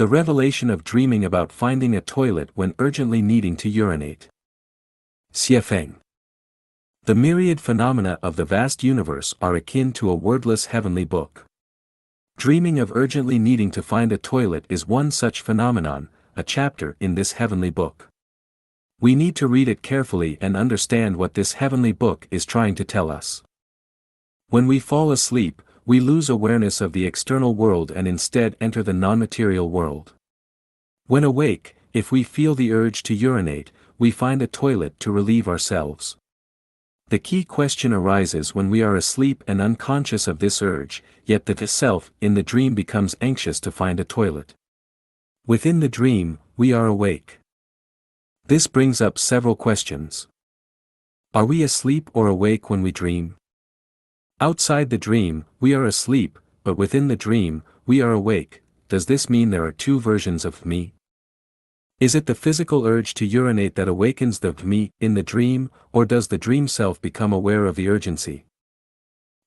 The revelation of dreaming about finding a toilet when urgently needing to urinate. Xiefeng. The myriad phenomena of the vast universe are akin to a wordless heavenly book. Dreaming of urgently needing to find a toilet is one such phenomenon, a chapter in this heavenly book. We need to read it carefully and understand what this heavenly book is trying to tell us. When we fall asleep, we lose awareness of the external world and instead enter the non-material world. When awake, if we feel the urge to urinate, we find a toilet to relieve ourselves. The key question arises when we are asleep and unconscious of this urge, yet the self in the dream becomes anxious to find a toilet. Within the dream, we are awake. This brings up several questions. Are we asleep or awake when we dream? Outside the dream, we are asleep, but within the dream, we are awake. Does this mean there are two versions of me? Is it the physical urge to urinate that awakens the me in the dream, or does the dream self become aware of the urgency?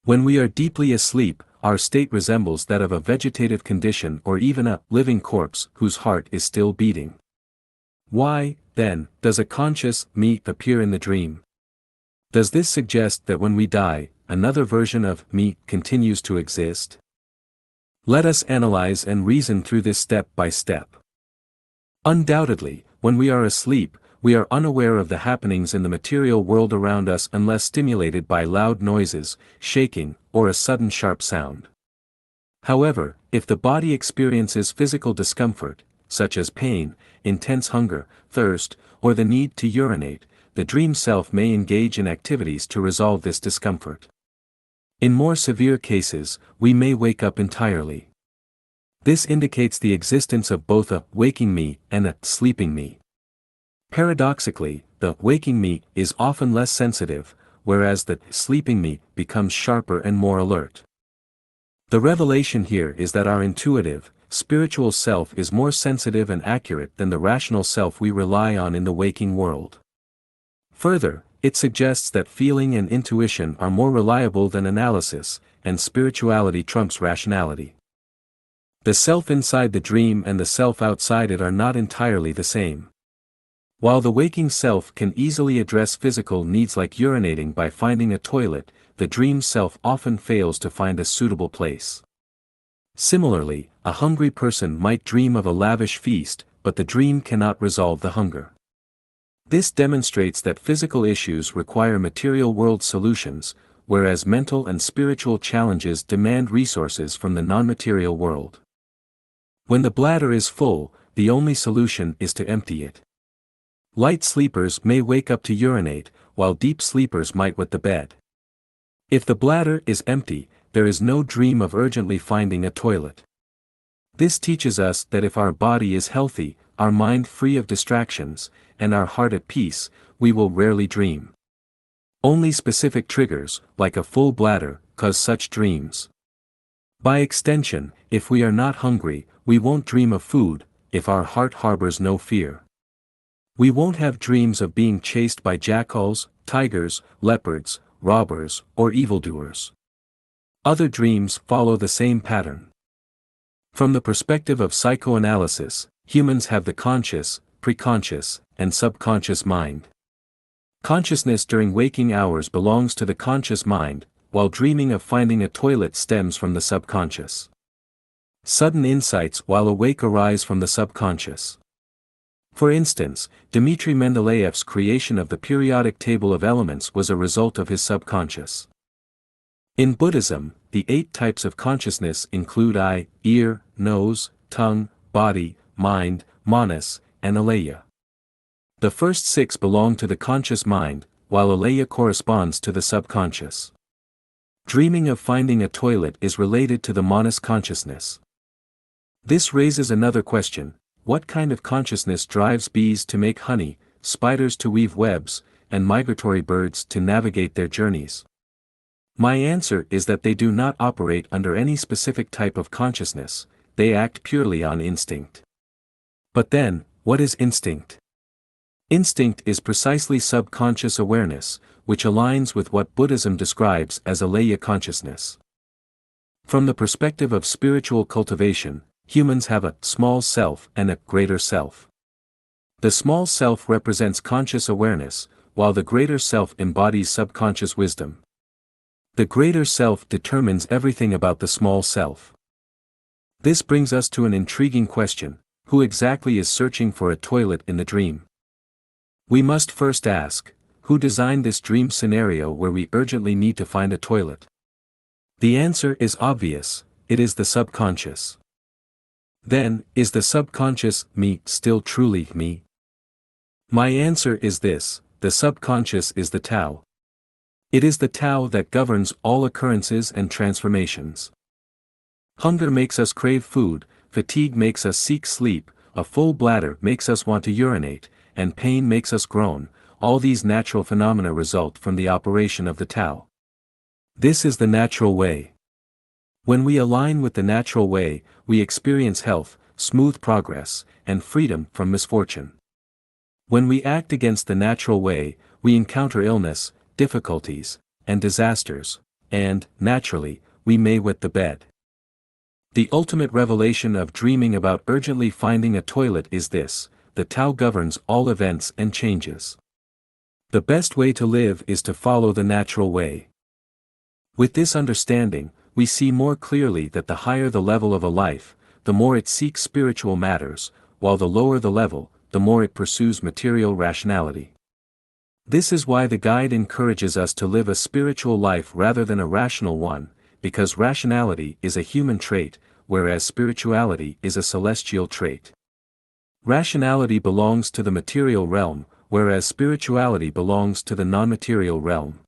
When we are deeply asleep, our state resembles that of a vegetative condition or even a living corpse whose heart is still beating. Why, then, does a conscious me appear in the dream? Does this suggest that when we die, another version of me continues to exist? Let us analyze and reason through this step by step. Undoubtedly, when we are asleep, we are unaware of the happenings in the material world around us unless stimulated by loud noises, shaking, or a sudden sharp sound. However, if the body experiences physical discomfort, such as pain, intense hunger, thirst, or the need to urinate, the dream self may engage in activities to resolve this discomfort. In more severe cases, we may wake up entirely. This indicates the existence of both a waking me and a sleeping me. Paradoxically, the waking me is often less sensitive, whereas the sleeping me becomes sharper and more alert. The revelation here is that our intuitive, spiritual self is more sensitive and accurate than the rational self we rely on in the waking world. Further, it suggests that feeling and intuition are more reliable than analysis, and spirituality trumps rationality. The self inside the dream and the self outside it are not entirely the same. While the waking self can easily address physical needs like urinating by finding a toilet, the dream self often fails to find a suitable place. Similarly, a hungry person might dream of a lavish feast, but the dream cannot resolve the hunger. This demonstrates that physical issues require material world solutions, whereas mental and spiritual challenges demand resources from the non-material world. When the bladder is full, the only solution is to empty it. Light sleepers may wake up to urinate, while deep sleepers might wet the bed. If the bladder is empty, there is no dream of urgently finding a toilet. This teaches us that if our body is healthy, our mind free of distractions, and our heart at peace, we will rarely dream. Only specific triggers, like a full bladder, cause such dreams. By extension, if we are not hungry, we won't dream of food, if our heart harbors no fear. We won't have dreams of being chased by jackals, tigers, leopards, robbers, or evildoers. Other dreams follow the same pattern. From the perspective of psychoanalysis, humans have the conscious, preconscious, and subconscious mind. Consciousness during waking hours belongs to the conscious mind, while dreaming of finding a toilet stems from the subconscious. Sudden insights while awake arise from the subconscious. For instance, Dmitri Mendeleev's creation of the periodic table of elements was a result of his subconscious. In Buddhism, the 8 types of consciousness include eye, ear, nose, tongue, body, mind, manas, and aleya. The first 6 belong to the conscious mind, while aleya corresponds to the subconscious. Dreaming of finding a toilet is related to the manas consciousness. This raises another question: what kind of consciousness drives bees to make honey, spiders to weave webs, and migratory birds to navigate their journeys? My answer is that they do not operate under any specific type of consciousness, they act purely on instinct. But then, what is instinct? Instinct is precisely subconscious awareness, which aligns with what Buddhism describes as aleya consciousness. From the perspective of spiritual cultivation, humans have a small self and a greater self. The small self represents conscious awareness, while the greater self embodies subconscious wisdom. The greater self determines everything about the small self. This brings us to an intriguing question: who exactly is searching for a toilet in the dream? We must first ask, who designed this dream scenario where we urgently need to find a toilet? The answer is obvious: it is the subconscious. Then, is the subconscious me still truly me? My answer is this: the subconscious is the Tao. It is the Tao that governs all occurrences and transformations. Hunger makes us crave food, fatigue makes us seek sleep, a full bladder makes us want to urinate, and pain makes us groan. All these natural phenomena result from the operation of the Tao. This is the natural way. When we align with the natural way, we experience health, smooth progress, and freedom from misfortune. When we act against the natural way, we encounter illness, difficulties, and disasters, and, naturally, we may wet the bed. The ultimate revelation of dreaming about urgently finding a toilet is this: the Tao governs all events and changes. The best way to live is to follow the natural way. With this understanding, we see more clearly that the higher the level of a life, the more it seeks spiritual matters, while the lower the level, the more it pursues material rationality. This is why the guide encourages us to live a spiritual life rather than a rational one, because rationality is a human trait, whereas spirituality is a celestial trait. Rationality belongs to the material realm, whereas spirituality belongs to the non-material realm.